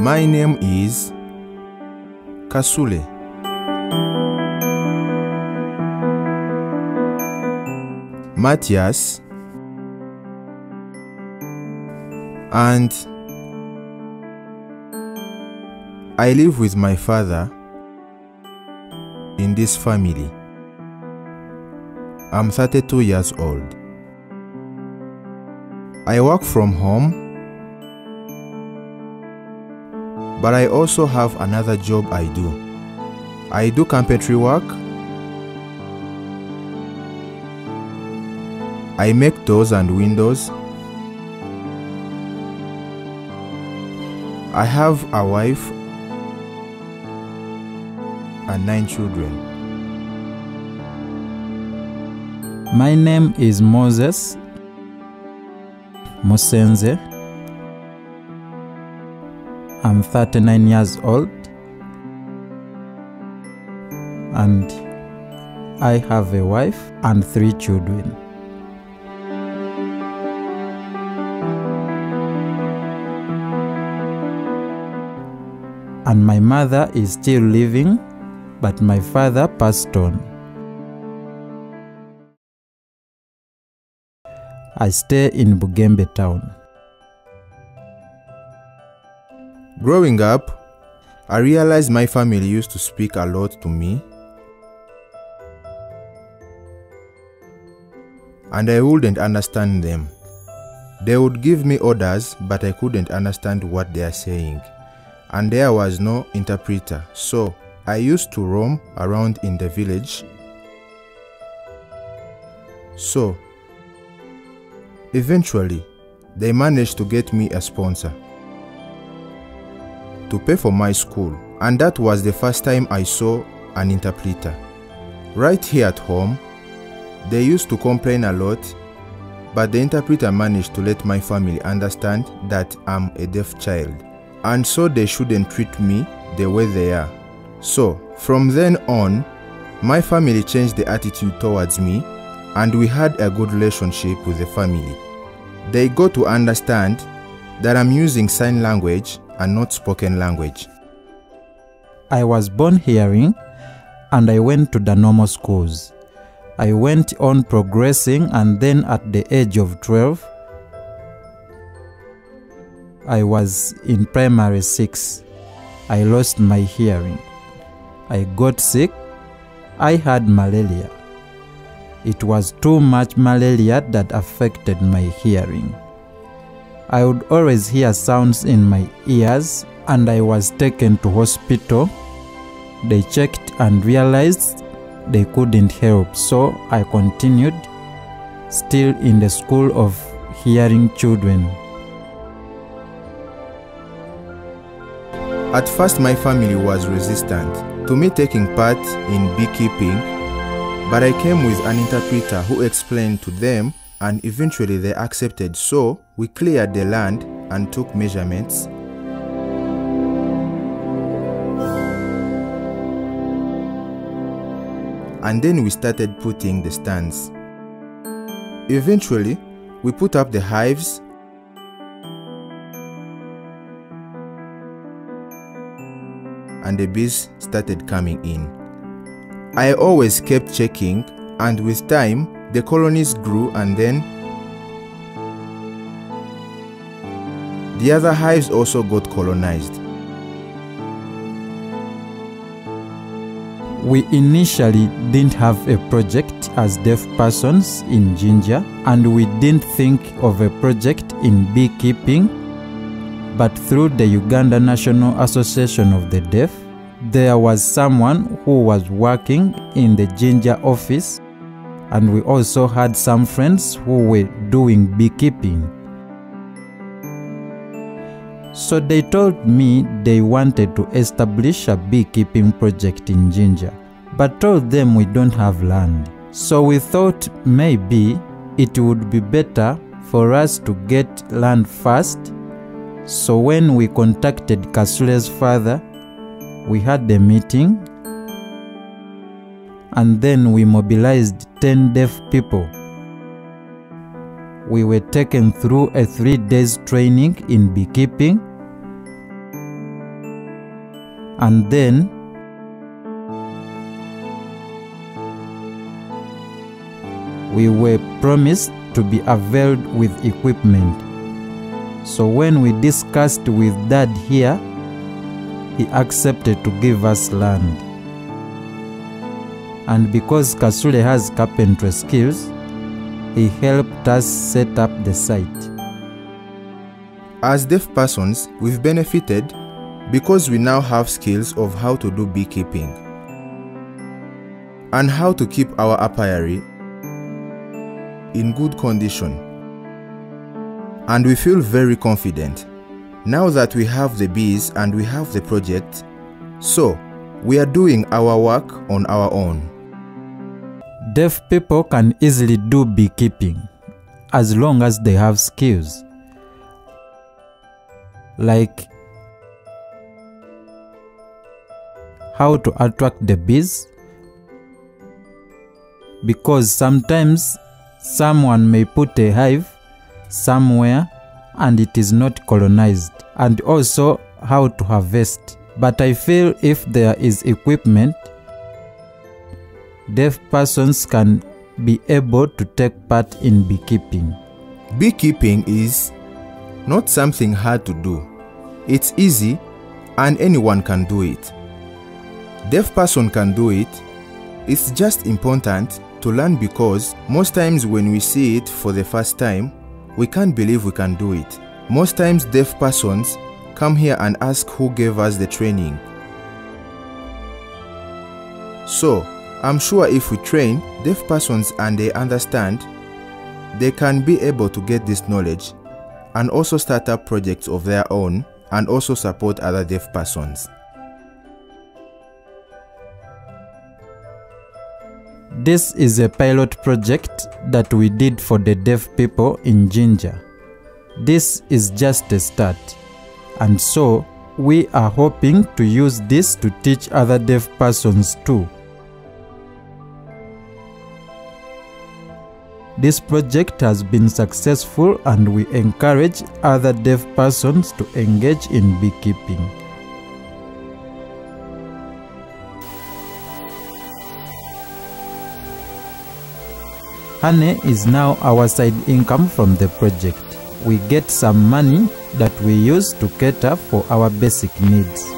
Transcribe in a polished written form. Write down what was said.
My name is Kasule. Mathias and I live with my father in this family. I'm 32 years old. I work from home, but I also have another job I do. I do carpentry work. I make doors and windows. I have a wife and 9 children. My name is Moses Musenze. I'm 39 years old and I have a wife and 3 children. And my mother is still living, but my father passed on. I stay in Bugembe town. Growing up, I realized my family used to speak a lot to me, and I wouldn't understand them. They would give me orders, but I couldn't understand what they are saying, and there was no interpreter, so I used to roam around in the village. So, eventually, they managed to get me a sponsor to pay for my school, and that was the first time I saw an interpreter. Right here at home, they used to complain a lot, but the interpreter managed to let my family understand that I'm a deaf child, and so they shouldn't treat me the way they are. So, from then on, my family changed the attitude towards me, and we had a good relationship with the family. They got to understand that I'm using sign language and not spoken language. I was born hearing and I went to the normal schools. I went on progressing, and then at the age of 12, I was in primary 6. I lost my hearing. I got sick. I had malaria. It was too much malaria that affected my hearing. I would always hear sounds in my ears, and I was taken to hospital. They checked and realized they couldn't help, so I continued still in the school of hearing children. At first, my family was resistant to me taking part in beekeeping, but I came with an interpreter who explained to them, and eventually they accepted. So we cleared the land and took measurements. And then we started putting the stands. Eventually, we put up the hives, and the bees started coming in. I always kept checking, and with time, the colonies grew, and then the other hives also got colonized. We initially didn't have a project as deaf persons in Jinja, and we didn't think of a project in beekeeping, but through the Uganda National Association of the Deaf, there was someone who was working in the Jinja office, and we also had some friends who were doing beekeeping. So they told me they wanted to establish a beekeeping project in Jinja, but told them we don't have land. So we thought maybe it would be better for us to get land first. So when we contacted Kasule's father, we had the meeting, and then we mobilized 10 deaf people. We were taken through a 3 days training in beekeeping, and then we were promised to be availed with equipment. So when we discussed with Dad here, he accepted to give us land. And because Kasule has carpentry skills, he helped us set up the site. As deaf persons, we've benefited because we now have skills of how to do beekeeping and how to keep our apiary in good condition. And we feel very confident now that we have the bees and we have the project, so we are doing our work on our own. Deaf people can easily do beekeeping as long as they have skills, like how to attract the bees, because sometimes someone may put a hive somewhere and it is not colonized, and also how to harvest. But I feel if there is equipment, deaf persons can be able to take part in beekeeping. Beekeeping is not something hard to do. It's easy and anyone can do it. Deaf person can do it. It's just important to learn, because most times when we see it for the first time, we can't believe we can do it. Most times deaf persons come here and ask who gave us the training. So I'm sure if we train deaf persons and they understand, they can be able to get this knowledge and also start up projects of their own and also support other deaf persons. This is a pilot project that we did for the deaf people in Jinja. This is just a start, and so we are hoping to use this to teach other deaf persons too. This project has been successful and we encourage other deaf persons to engage in beekeeping. Honey is now our side income from the project. We get some money that we use to cater for our basic needs.